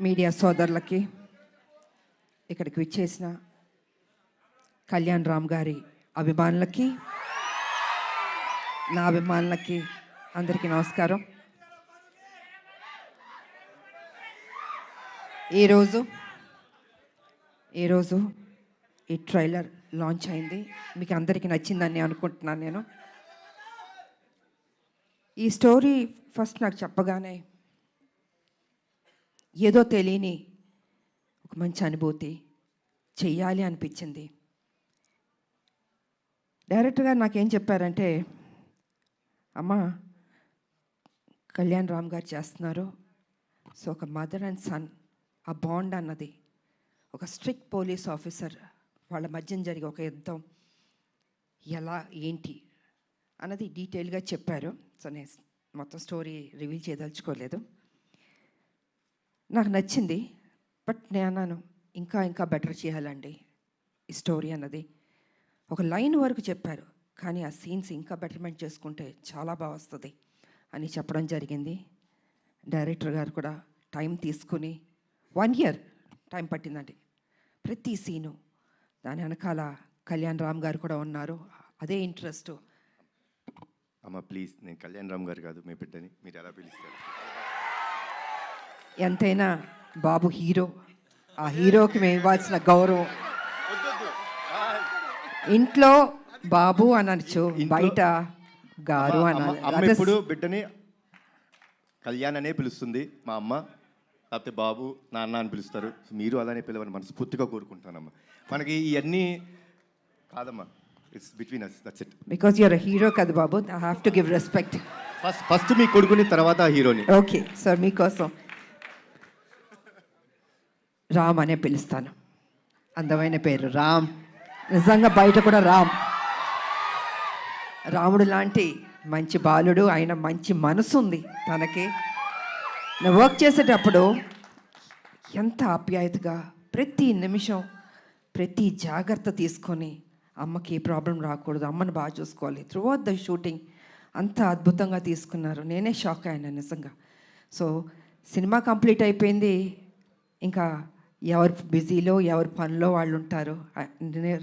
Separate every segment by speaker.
Speaker 1: Media సోదరులకి, ఇక్కడికి విచ్చేసిన కళ్యాణ్ రామ్ గారి అభిమానులకి, నా అభిమానులకి అందరికీ నమస్కారం. ఈరోజు ఈ ట్రైలర్ లాంచ్ అయింది. మీకు అందరికీ నచ్చిందని అనుకుంటున్నాను. నేను ఈ స్టోరీ ఫస్ట్ నాకు చెప్పగానే ఏదో తెలియని ఒక మంచి అనుభూతి, చెయ్యాలి అనిపించింది. డైరెక్టర్ గారు నాకేం చెప్పారంటే, అమ్మ కళ్యాణ్ రామ్ గారు చేస్తున్నారు, సో ఒక మదర్ అండ్ సన్ ఆ బాండ్ అన్నది, ఒక స్ట్రిక్ట్ పోలీస్ ఆఫీసర్ వాళ్ళ మధ్యన జరిగే ఒక యుద్ధం ఎలా ఏంటి అన్నది డీటెయిల్గా చెప్పారు. సో నేను మొత్తం స్టోరీ రివీల్ చేయదలుచుకోలేదు. నాకు నచ్చింది. బట్ నేను అన్నాను, ఇంకా బెటర్ చేయాలండి ఈ స్టోరీ అన్నది. ఒక లైన్ వరకు చెప్పారు, కానీ ఆ సీన్స్ ఇంకా బెటర్మెంట్ చేసుకుంటే చాలా బాగా వస్తుంది అని చెప్పడం జరిగింది. డైరెక్టర్ గారు కూడా టైం తీసుకుని 1 year టైం పట్టిందండి ప్రతి సీను. దాని వెనకాల కళ్యాణ్ రామ్ గారు కూడా ఉన్నారు, అదే ఇంట్రెస్ట్.
Speaker 2: అమ్మ ప్లీజ్, నేను కళ్యాణ్ రామ్ గారు కాదు, మీ బిడ్డని, మీరు ఎలా పిలుస్తారు?
Speaker 1: ఎంతైనా బాబు హీరో, ఆ హీరోకి మేము ఇవ్వాల్సిన గౌరవం. ఇంట్లో బాబు అనొచ్చు, బయట గారు అనాలి.
Speaker 2: అమ్మ ఇప్పుడు బిడ్డని కళ్యాణ్ అనే పిలుస్తుంది మా అమ్మ, లేకపోతే బాబు నాన్న అని పిలుస్తారు. మీరు అలానే పిలవని మనస్ఫూర్తిగా కోరుకుంటానమ్మా. మనకి ఇవన్నీ కాదమ్మా, it's between us, that's it.
Speaker 1: Because you are a hero కదా బాబు, I have to give respect.
Speaker 2: First మీ కొడుకుని, తర్వాత హీరోని.
Speaker 1: ఓకే సార్, మీకోసం రామ్ అనే పిలుస్తాను. అందమైన పేరు రామ్, నిజంగా బయట కూడా రాముడు లాంటి మంచి బాలుడు, ఆయన మంచి మనసు ఉంది తనకి. నేను వర్క్ చేసేటప్పుడు ఎంత ఆప్యాయతగా ప్రతి నిమిషం ప్రతి జాగ్రత్త తీసుకొని, అమ్మకి ఏ ప్రాబ్లం రాకూడదు, అమ్మని బాగా చూసుకోవాలి. త్రూఅవుట్ ద షూటింగ్ అంత అద్భుతంగా తీసుకున్నారు. నేనే షాక్ అయ్యాను నిజంగా. సో సినిమా కంప్లీట్ అయిపోయింది, ఇంకా ఎవరు బిజీలో ఎవరి పనిలో వాళ్ళు ఉంటారు.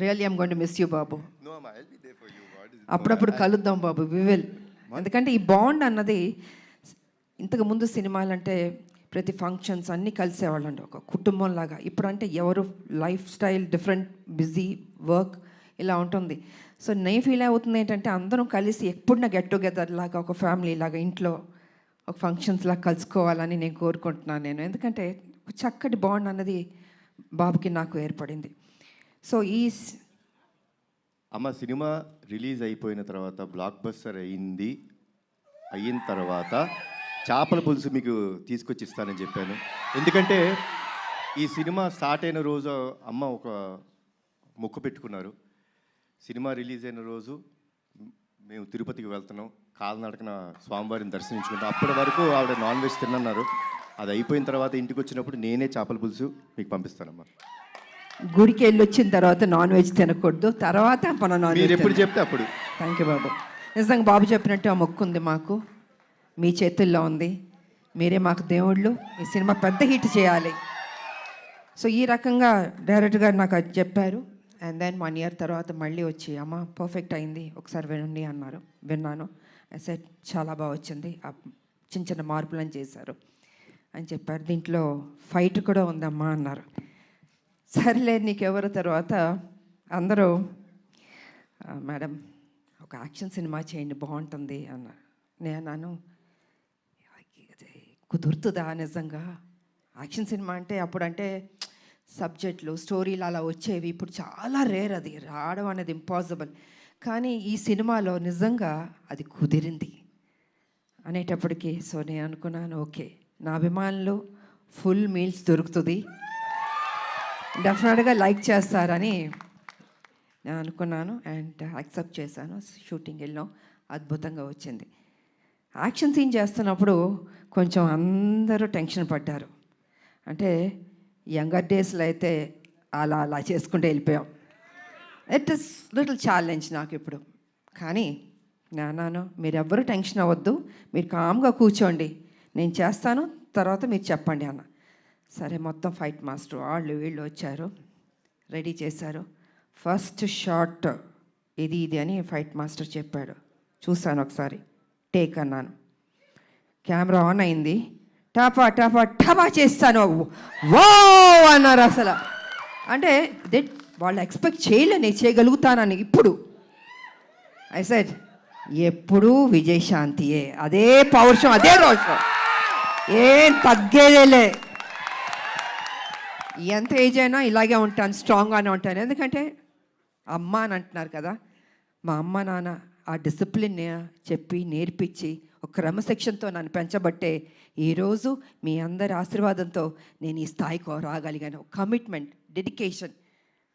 Speaker 1: Really I'm going to miss you బాబు. అప్పుడప్పుడు కలుద్దాం బాబు, వి విల్. ఎందుకంటే ఈ బాండ్ అన్నది, ఇంతకుముందు సినిమాలంటే ప్రతి ఫంక్షన్స్ అన్నీ కలిసేవాళ్ళండి ఒక కుటుంబంలాగా. ఇప్పుడంటే ఎవరు life style different, busy work ఇలా ఉంటుంది. సో నేను ఫీల్ అవుతుంది ఏంటంటే, అందరం కలిసి ఎప్పుడైనా గెట్ టుగెదర్ లాగా, ఒక ఫ్యామిలీ లాగా ఇంట్లో ఒక ఫంక్షన్స్ లాగా కలుసుకోవాలని నేను కోరుకుంటున్నాను నేను. ఎందుకంటే ఒక చక్కటి బాండ్ అన్నది బాబుకి నాకు ఏర్పడింది. సో
Speaker 2: అమ్మ సినిమా రిలీజ్ అయిపోయిన తర్వాత, బ్లాక్ బస్టర్ అయిన తర్వాత చేపల పులుసు మీకు తీసుకొచ్చి ఇస్తానని చెప్పాను. ఎందుకంటే ఈ సినిమా స్టార్ట్ అయిన రోజు అమ్మ ఒక మొక్కు పెట్టుకున్నారు. సినిమా రిలీజ్ అయిన రోజు మేము తిరుపతికి వెళ్తున్నాం, కాలినడకన స్వామివారిని దర్శించుకుంటాం. అప్పటి వరకు ఆవిడ నాన్ వెజ్ తినన్నారు. అది అయిపోయిన తర్వాత ఇంటికి వచ్చినప్పుడు నేనే చేపల పులుసు మీకు పంపిస్తానమ్మా.
Speaker 1: గుడికి వెళ్ళి వచ్చిన తర్వాత నాన్ వెజ్ తినకూడదు, తర్వాత మన నాన్ వెజ్
Speaker 2: ఎప్పుడు చెప్తే అప్పుడు.
Speaker 1: థ్యాంక్ యూ బాబు. నిజంగా బాబు చెప్పినట్టు ఆ మొక్కు ఉంది మాకు, మీ చేతుల్లో ఉంది. మీరే మాకు దేవుళ్ళు, ఈ సినిమా పెద్ద హిట్ చేయాలి. సో ఈ రకంగా డైరెక్టర్ గారు నాకు అది చెప్పారు. అండ్ దెన్ 1 year తర్వాత మళ్ళీ వచ్చి, అమ్మ పర్ఫెక్ట్ అయింది, ఒకసారి వినండి అన్నారు. విన్నాను. సెట్ చాలా బాగా వచ్చింది, చిన్న మార్పులను చేశారు అని చెప్పారు. దీంట్లో ఫైట్ కూడా ఉందమ్మా అన్నారు. సరేలే నీకెవరు. తర్వాత అందరూ, మేడం ఒక యాక్షన్ సినిమా చేయండి బాగుంటుంది అన్నారు. నేను అన్నాను, కుదురుతుందా నిజంగా? యాక్షన్ సినిమా అంటే అప్పుడంటే సబ్జెక్టులు స్టోరీలు అలా వచ్చేవి, ఇప్పుడు చాలా రేర్, అది రావడం అనేది ఇంపాసిబుల్. కానీ ఈ సినిమాలో నిజంగా అది కుదిరింది అనేటప్పటికీ, సో నేను అనుకున్నాను, ఓకే నా అభిమానులు ఫుల్ మీల్స్ దొరుకుతుంది, డెఫినెట్గా లైక్ చేస్తారని నేను అనుకున్నాను. అండ్ యాక్సెప్ట్ చేశాను. షూటింగ్ వెళ్ళాం, అద్భుతంగా వచ్చింది. యాక్షన్ సీన్ చేస్తున్నప్పుడు కొంచెం అందరూ టెన్షన్ పడ్డారు. అంటే యంగర్ డేస్లో అయితే అలా చేసుకుంటూ వెళ్ళిపోయాం. ఇట్ ఇస్ లిటిల్ ఛాలెంజ్ నాకు ఇప్పుడు. కానీ నాన్నాను, మీరెవ్వరూ టెన్షన్ అవ్వద్దు, మీరు కామ్గా కూర్చోండి, నేను చేస్తాను, తర్వాత మీరు చెప్పండి అన్న. సరే మొత్తం ఫైట్ మాస్టర్ వాళ్ళు వీళ్ళు వచ్చారు, రెడీ చేశారు. ఫస్ట్ షాట్ ఇది అని ఫైట్ మాస్టర్ చెప్పాడు. చూశాను ఒకసారి, టేక్ అన్నాను. కెమెరా ఆన్ అయింది. టపా టపా టపా చేస్తాను. వో అన్నారు అసలు. అంటే వాళ్ళు ఎక్స్పెక్ట్ చేయలే నేను చేయగలుగుతానని. ఇప్పుడు ఐ సెడ్ ఎప్పుడూ విజయశాంతియే, అదే పౌరుషం, అదే రోషం, ఏం తగ్గేదేలే. ఎంత ఏజ్ అయినా ఇలాగే ఉంటాను, స్ట్రాంగ్గానే ఉంటాను. ఎందుకంటే అమ్మ అని అంటున్నారు కదా, మా అమ్మ నాన్న ఆ డిసిప్లిన్ చెప్పి నేర్పించి ఒక క్రమశిక్షణతో నన్ను పెంచబట్టే ఈరోజు మీ అందరి ఆశీర్వాదంతో నేను ఈ స్థాయికి రాగలిగాను. కమిట్మెంట్, డెడికేషన్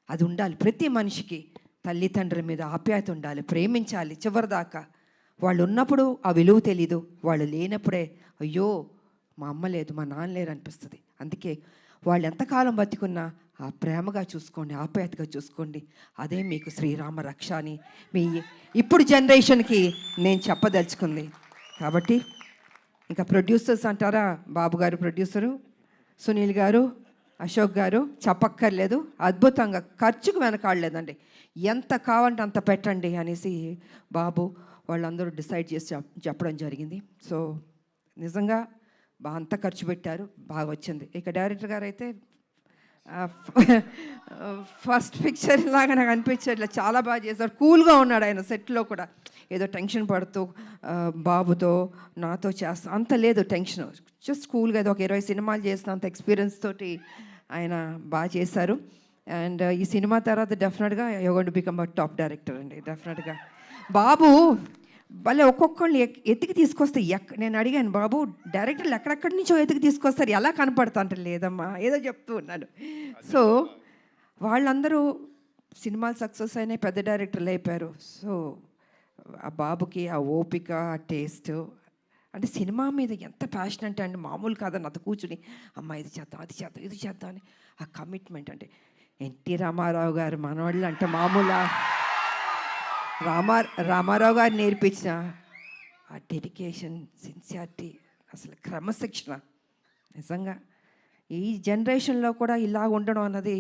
Speaker 1: అది ఉండాలి ప్రతి మనిషికి. తల్లిదండ్రుల మీద ఆప్యాయత ఉండాలి, ప్రేమించాలి చివరిదాకా. వాళ్ళు ఉన్నప్పుడు ఆ విలువ తెలీదు, వాళ్ళు లేనప్పుడే అయ్యో మా అమ్మ లేదు, మా నాన్న లేరు అనిపిస్తుంది. అందుకే వాళ్ళు ఎంతకాలం బతికున్నా ఆ ప్రేమగా చూసుకోండి, ఆప్యాయతగా చూసుకోండి. అదే మీకు శ్రీరామ రక్ష అని మీ ఇప్పుడు జనరేషన్కి నేను చెప్పదలుచుకుంది. కాబట్టి ఇంకా ప్రొడ్యూసర్స్ అంటారా, బాబు గారు ప్రొడ్యూసరు, సునీల్ గారు, అశోక్ గారు చెప్పక్కర్లేదు. అద్భుతంగా ఖర్చుకు వెనకాడలేదండి. ఎంత కావాలంటే అంత పెట్టండి అనేసి బాబు వాళ్ళందరూ డిసైడ్ చేసి చెప్పడం జరిగింది. సో నిజంగా అంత ఖర్చు పెట్టారు, బాగా వచ్చింది. ఇక డైరెక్టర్ గారు అయితే ఫస్ట్ పిక్చర్ లాగా నాకు అనిపించట్లే, చాలా బాగా చేశారు. కూల్గా ఉన్నాడు ఆయన సెట్లో కూడా. ఏదో టెన్షన్ పడుతూ బాబుతో నాతో చేస్తా అంత లేదు టెన్షన్, జస్ట్ కూల్గా ఏదో ఒక 20 సినిమాలు చేసిన అంత ఎక్స్పీరియన్స్ తోటి ఆయన బాగా చేశారు. అండ్ ఈ సినిమా తర్వాత డెఫినెట్గా you going to become a top director అండి. డెఫినెట్గా బాబు భలే ఒక్కొక్కళ్ళు ఎతికి తీసుకొస్తే నేను అడిగాను, బాబు డైరెక్టర్లు ఎక్కడెక్కడి నుంచో ఎతికి తీసుకొస్తారు, ఎలా కనపడతా అంటే లేదమ్మా ఏదో చెప్తూ ఉన్నాడు. సో వాళ్ళందరూ సినిమాలు సక్సెస్ అయినాయి, పెద్ద డైరెక్టర్లు అయిపోయారు. సో ఆ బాబుకి ఆ ఓపిక, ఆ టేస్ట్, అంటే సినిమా మీద ఎంత ప్యాషన్ అంటే అండి మామూలు కాదని నాతో కూర్చుని అమ్మ ఇది చేద్దాం, అది చేద్దాం, ఇది చేద్దాం అని ఆ కమిట్మెంట్. అంటే ఎన్టీ రామారావు గారు మనవాళ్ళు అంటే మామూలు రామారావు గారు నేర్పించిన ఆ డెడికేషన్, సిన్సియారిటీ, అసలు క్రమశిక్షణ నిజంగా ఈ జనరేషన్లో కూడా ఇలా ఉండడం అన్నది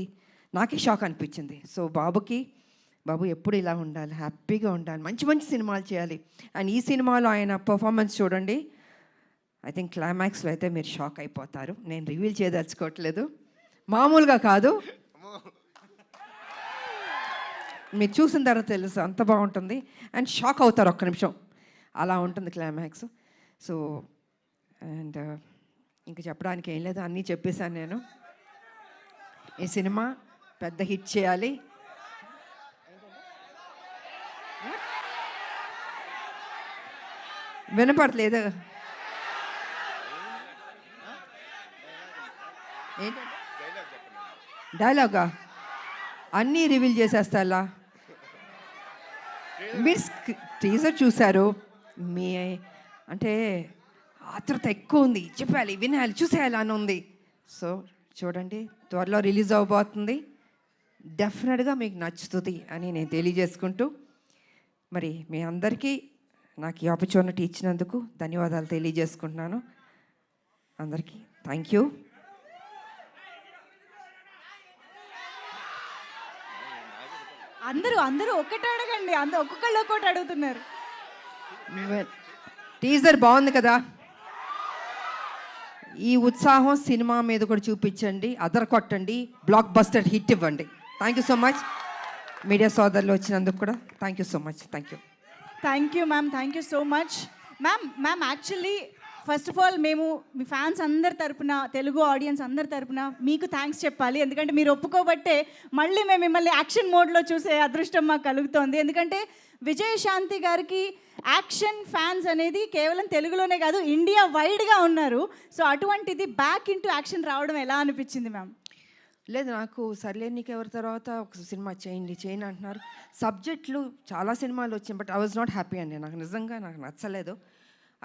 Speaker 1: నాకే షాక్ అనిపించింది. సో బాబు ఎప్పుడు ఇలా ఉండాలి, హ్యాపీగా ఉండాలి, మంచి మంచి సినిమాలు చేయాలి. అండ్ ఈ సినిమాలో ఆయన పర్ఫార్మెన్స్ చూడండి, ఐ థింక్ క్లైమాక్స్లో అయితే మీరు షాక్ అయిపోతారు. నేను రివీల్ చేయదలుచుకోవట్లేదు, మామూలుగా కాదు, మీరు చూసిన తర్వాత తెలుసు అంత బాగుంటుంది. అండ్ షాక్ అవుతారు ఒక్క నిమిషం, అలా ఉంటుంది క్లైమాక్స్. సో అండ్ ఇంకా చెప్పడానికి ఏం లేదు, అన్నీ చెప్పేశాను నేను. ఈ సినిమా పెద్ద హిట్ చేయాలి. వినపడలేదు ఏంటంటే డైలాగా అన్నీ రివీల్ చేసేస్తా. అలా మీరు టీజర్ చూశారు, మీ అంటే ఆతృత ఎక్కువ ఉంది, చెప్పాలి, వినాలి, చూసేయాలి అని ఉంది. సో చూడండి, త్వరలో రిలీజ్ అవబోతుంది, డెఫినెట్గా మీకు నచ్చుతుంది అని నేను తెలియజేసుకుంటూ, మరి మీ అందరికీ నాకు ఈ ఆపర్చునిటీ ఇచ్చినందుకు ధన్యవాదాలు తెలియజేసుకుంటున్నాను. అందరికీ థ్యాంక్ యూ.
Speaker 3: అందరూ ఒక్కటి అడగండి, ఒక్కొక్కళ్ళు ఒక్కటి అడుగుతున్నారు.
Speaker 1: టీజర్ బాగుంది కదా, ఈ ఉత్సాహం సినిమా మీద కూడా చూపించండి, అదర కొట్టండి, బ్లాక్ బస్టర్ హిట్ ఇవ్వండి. Thank you so much. Media సోదరులు వచ్చినందుకు కూడా thank you so much. Thank you
Speaker 3: ma'am, thank you so much. Ma'am actually first of all మేము మీ ఫ్యాన్స్ అందరి తరపున, తెలుగు ఆడియన్స్ అందరి తరపున మీకు థ్యాంక్స్ చెప్పాలి. ఎందుకంటే మీరు ఒప్పుకోబట్టే మళ్ళీ మేము మిమ్మల్ని యాక్షన్ మోడ్లో చూసే అదృష్టం మాకు కలుగుతోంది. ఎందుకంటే విజయశాంతి గారికి యాక్షన్ ఫ్యాన్స్ అనేది కేవలం తెలుగులోనే కాదు, ఇండియా వైడ్గా ఉన్నారు. సో అటువంటిది బ్యాక్ ఇంటూ యాక్షన్ రావడం ఎలా అనిపించింది మ్యామ్?
Speaker 1: లేదు, నాకు సర్లే నీకు ఎవరి తర్వాత ఒక సినిమా చేయండి అంటున్నారు. సబ్జెక్టులు చాలా సినిమాలు వచ్చాయి, but I was not happy అండి. నాకు నిజంగా నచ్చలేదు.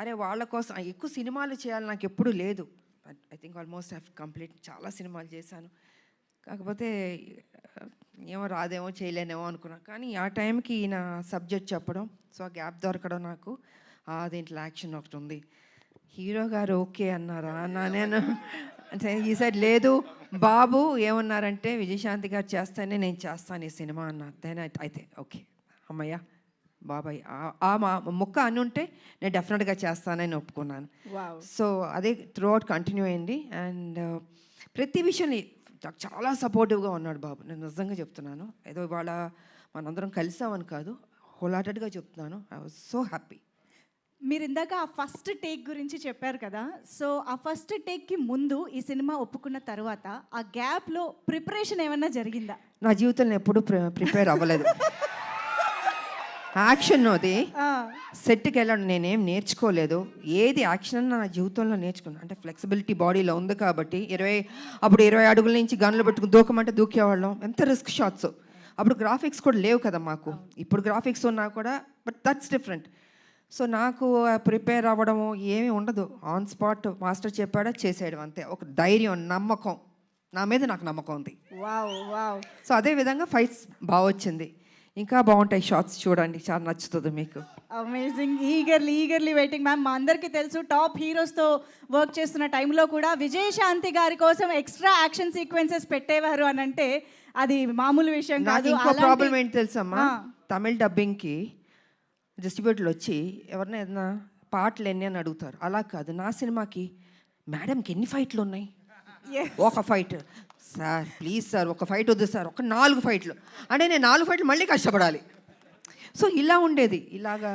Speaker 1: అరే వాళ్ళ కోసం ఎక్కువ సినిమాలు చేయాలి నాకు ఎప్పుడు లేదు. I think almost have complete, చాలా సినిమాలు చేశాను. కాకపోతే ఏమో రాదేమో చేయలేనేమో అనుకున్నా. కానీ ఆ టైంకి ఈయన సబ్జెక్ట్ చెప్పడం, సో ఆ గ్యాప్ దొరకడం నాకు, దీంట్లో యాక్షన్ ఒకటి ఉంది, హీరో గారు ఓకే అన్నారా అన్నా నేను అంటే ఈ సైడ్ లేదు. బాబు ఏమన్నారంటే విజయశాంతి గారు చేస్తేనే నేను చేస్తాను ఈ సినిమా అన్నారు. దెన్ అయితే ఓకే అమ్మయ్య బాబాయ్ ఆ మా ముక్క అని ఉంటే నేను డెఫినెట్గా చేస్తానని ఒప్పుకున్నాను.
Speaker 3: వావ్.
Speaker 1: సో అదే త్రూ అవుట్ కంటిన్యూ అయింది. అండ్ ప్రతి విషయాన్ని నాకు చాలా సపోర్టివ్గా ఉన్నాడు బాబు. నేను నిజంగా చెప్తున్నాను. ఏదో ఇవాళ మనందరం కలిసామని కాదు, హోల్హార్టెడ్గా చెప్తున్నాను. I was so happy.
Speaker 3: మీరు ఇందాక ఆ ఫస్ట్ టేక్ గురించి చెప్పారు కదా, సో ఆ ఫస్ట్ టేక్కి ముందు ఈ సినిమా ఒప్పుకున్న తర్వాత ఆ గ్యాప్లో ప్రిపరేషన్ ఏమన్నా జరిగిందా?
Speaker 1: నా జీవితంలో ఎప్పుడూ ప్రిపేర్ అవ్వలేదు. యాక్షన్ అది సెట్కి వెళ్ళడం నేనేం నేర్చుకోలేదు. ఏది యాక్షన్ నా జీవితంలో నేర్చుకున్నాను. అంటే ఫ్లెక్సిబిలిటీ బాడీలో ఉంది కాబట్టి 20 అడుగుల నుంచి గన్లు పెట్టుకుని దూకమంటే దూకేవాళ్ళం. ఎంత రిస్క్ షాట్స్. అప్పుడు గ్రాఫిక్స్ కూడా లేవు కదా మాకు. ఇప్పుడు గ్రాఫిక్స్ ఉన్నా కూడా బట్ దట్స్ డిఫరెంట్. సో నాకు ప్రిపేర్ అవ్వడము ఏమీ ఉండదు. ఆన్ స్పాట్ మాస్టర్ చెప్పాడా చేసేయడం అంతే. ఒక ధైర్యం, నమ్మకం, నా మీద నాకు నమ్మకం ఉంది.
Speaker 3: Wow wow.
Speaker 1: సో అదే విధంగా ఫైట్స్ బాగా వచ్చింది. ఇంకా బాగుంటాయి షార్ట్స్, చూడండి, చాలా నచ్చుతుంది మీకు.
Speaker 3: అమేజింగ్. Eagerly waiting ma'am. మా అందరికీ తెలుసు టాప్ హీరోస్తో వర్క్ చేస్తున్న టైంలో కూడా విజయశాంతి గారి కోసం ఎక్స్ట్రా యాక్షన్ సీక్వెన్సెస్ పెట్టేవారు అని అంటే అది మామూలు విషయం
Speaker 1: నాకు
Speaker 3: కాదు.
Speaker 1: ఇంకో ప్రాబ్లం ఏంటి తెలుసమ్మా, తమిళ డబ్బింగ్కి డిస్ట్రిబ్యూటర్లు వచ్చి ఎవరినైనా ఏదైనా పాటలు ఎన్ని అని అడుగుతారు. అలా కాదు, నా సినిమాకి మేడంకి ఎన్ని ఫైట్లు ఉన్నాయి? ఒక ఫైట్ సార్, ప్లీజ్ సార్ ఒక ఫైట్ వద్దు సార్, ఒక 4 ఫైట్లు అంటే నేను 4 ఫైట్లు మళ్ళీ కష్టపడాలి. సో ఇలా ఉండేది. ఇలాగా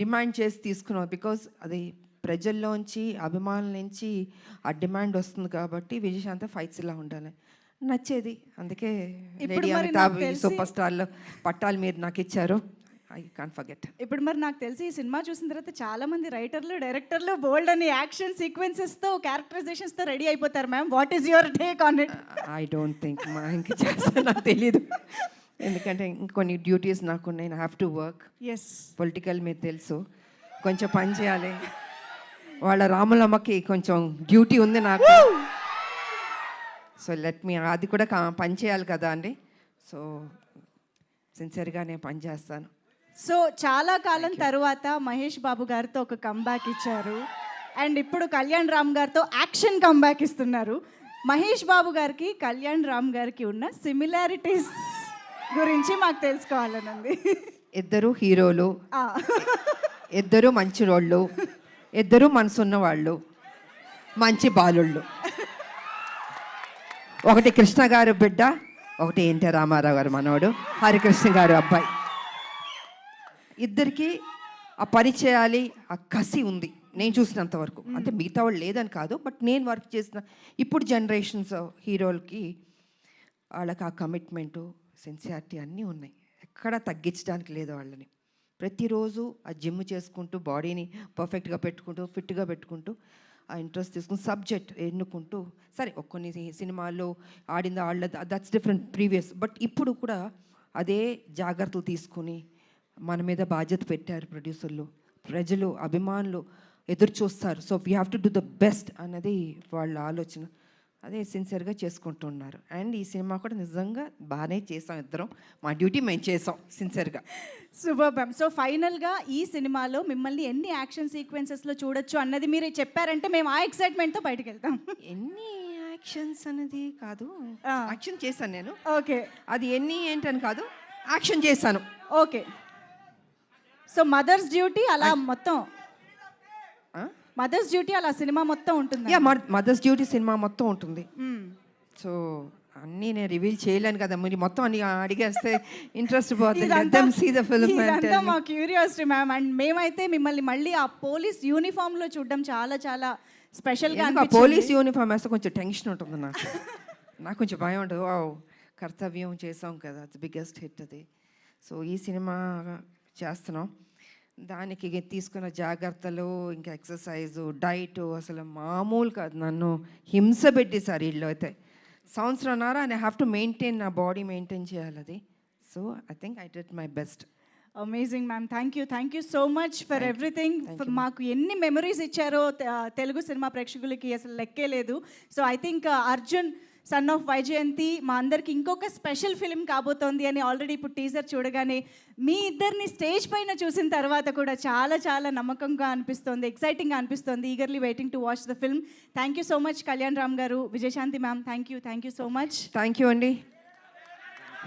Speaker 1: డిమాండ్ చేసి తీసుకున్నాం. బికాజ్ అది ప్రజల్లోంచి అభిమానుల నుంచి ఆ డిమాండ్ వస్తుంది కాబట్టి విజయశాంతి ఫైట్స్ ఇలా ఉండాలి నచ్చేది. అందుకే లేడీ అమితాబ్ సూపర్ స్టార్లో పట్టాలు మీరు నాకు ఇచ్చారు. I can't forget.
Speaker 3: ఇప్పుడు మరి నాకు తెలిసి ఈ సినిమా చూసిన తర్వాత చాలా మంది రైటర్లు, డైరెక్టర్లు బోల్డ్ అని యాక్షన్ సీక్వెన్సెస్తో, క్యారెక్టరైజేషన్స్తో రెడీ అయిపోతారు ma'am. What is your take on it?
Speaker 1: I don't think ఇంకా చేస్తా, నాకు తెలీదు. ఎందుకంటే ఇంకొన్ని డ్యూటీస్ నాకు ఉన్నాయి. I have to work.
Speaker 3: Yes.
Speaker 1: Political మీరు తెలుసు, కొంచెం పని చేయాలి. వాళ్ళ రాములమ్మకి కొంచెం డ్యూటీ ఉంది నాకు. సో లెట్ మీ, అది కూడా పని చేయాలి కదా అండి. సో సిన్సియర్గా నేను పని చేస్తాను.
Speaker 3: సో చాలా కాలం తర్వాత మహేష్ బాబు గారితో ఒక కంబ్యాక్ ఇచ్చారు అండ్ ఇప్పుడు కళ్యాణ్ రామ్ గారితో యాక్షన్ కంబ్యాక్ ఇస్తున్నారు. మహేష్ బాబు గారికి కళ్యాణ్ రామ్ గారికి ఉన్న సిమిలారిటీస్ గురించి మాకు తెలుసుకోవాలనుంది.
Speaker 1: ఇద్దరు హీరోలు, ఇద్దరు మంచి రోళ్ళు, ఇద్దరు మనసున్న వాళ్ళు, మంచి బాలుళ్ళు. ఒకటి కృష్ణ గారు బిడ్డ, ఒకటి ఎన్టీ రామారావు గారు మనవడు, హరికృష్ణ గారు అబ్బాయి. ఇద్దరికి ఆ పని చేయాలి, ఆ కసి ఉంది నేను చూసినంత వరకు. అంటే మిగతా వాళ్ళు లేదని కాదు, బట్ నేను వర్క్ చేసిన ఇప్పుడు జనరేషన్స్ హీరోలకి వాళ్ళకి ఆ కమిట్మెంటు, సిన్సియారిటీ అన్నీ ఉన్నాయి. ఎక్కడా తగ్గించడానికి లేదు వాళ్ళని. ప్రతిరోజు ఆ జిమ్ చేసుకుంటూ, బాడీని పర్ఫెక్ట్గా పెట్టుకుంటూ, ఫిట్గా పెట్టుకుంటూ, ఆ ఇంట్రెస్ట్ తీసుకుని సబ్జెక్ట్ ఎన్నుకుంటూ, సరే కొన్ని సినిమాల్లో ఆడింది ఆడలేదు, దట్స్ డిఫరెంట్ ప్రీవియస్. బట్ ఇప్పుడు కూడా అదే జాగ్రత్తలు తీసుకుని మన మీద బాధ్యత పెట్టారు ప్రొడ్యూసర్లు, ప్రజలు, అభిమానులు ఎదురు చూస్తారు. So we have to do the best అన్నది వాళ్ళ ఆలోచన. అదే సిన్సియర్గా చేసుకుంటున్నారు. అండ్ ఈ సినిమా కూడా నిజంగా బాగానే చేసాం ఇద్దరం. మా డ్యూటీ మేము చేసాం సిన్సియర్గా.
Speaker 3: Super ma'am. సో ఫైనల్గా ఈ సినిమాలో మిమ్మల్ని ఎన్ని యాక్షన్ సీక్వెన్సెస్లో చూడొచ్చు అన్నది మీరు చెప్పారంటే మేము ఆ ఎక్సైట్మెంట్తో బయటకు వెళ్తాం.
Speaker 1: ఎన్ని యాక్షన్స్ అనేది కాదు, యాక్షన్ చేశాను నేను.
Speaker 3: ఓకే.
Speaker 1: అది ఎన్ని ఏంటని కాదు, యాక్షన్ చేశాను.
Speaker 3: ఓకే. సో మదర్స్ డ్యూటీ అలా మొత్తం, మదర్స్ డ్యూటీ అలా సినిమా మొత్తం ఉంటుంది.
Speaker 1: యా, మదర్స్ డ్యూటీ సినిమా మొత్తం ఉంటుంది. సో అన్నీ నేను రివీల్ చేయలేను కదా, మీరు మొత్తం అన్ని అడిగేస్తే ఇంట్రెస్ట్ పోతుంది.
Speaker 3: మా క్యూరియాసిటీ మ్యామ్. అండ్ మేమైతే మిమ్మల్ని మళ్ళీ ఆ పోలీస్ యూనిఫామ్లో చూడడం చాలా చాలా స్పెషల్గా.
Speaker 1: పోలీస్ యూనిఫామ్ వేస్తే కొంచెం టెన్షన్ ఉంటుంది నాకు. నాకు కొంచెం భయం ఉంటుంది. వావ్, కర్తవ్యం చేసాం కదా, అది బిగ్గెస్ట్ హిట్ అది. సో ఈ సినిమా చేస్తున్నాం, దానికి తీసుకున్న జాగ్రత్తలు, ఇంకా ఎక్సర్సైజు, డైట్ అసలు మామూలు కాదు. నన్ను హింస పెట్టేశారు వీళ్ళు అయితే. సంవత్సరంన్నర ఐ హ్యావ్ టు మెయింటైన్, నా బాడీ మెయింటైన్ చేయాలి అది. So I think I did my best.
Speaker 3: Amazing ma'am. Thank you so much for everything. మాకు ఎన్ని మెమరీస్ ఇచ్చారో తెలుగు సినిమా ప్రేక్షకులకి అసలు లెక్కే లేదు. So I think Arjun son of Vyjayanthi మా అందరికి ఇంకొక స్పెషల్ ఫిలిం కాబోతోంది అని ఆల్రెడీ ఇప్పుడు టీజర్ చూడగానే మీ ఇద్దరిని స్టేజ్ పైన చూసిన తర్వాత కూడా చాలా చాలా నమ్మకంగా అనిపిస్తోంది, ఎక్సైటింగ్గా అనిపిస్తోంది. Eagerly waiting to watch the film. Thank you so much Kalyan Ram గారు, Vijayashanti ma'am, thank you so much.
Speaker 1: Thank you అండి.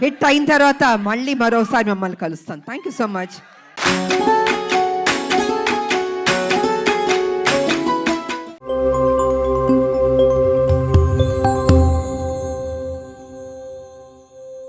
Speaker 1: హిట్ అయిన తర్వాత మళ్ళీ మరోసారి మిమ్మల్ని కలుస్తాను. Thank you so much.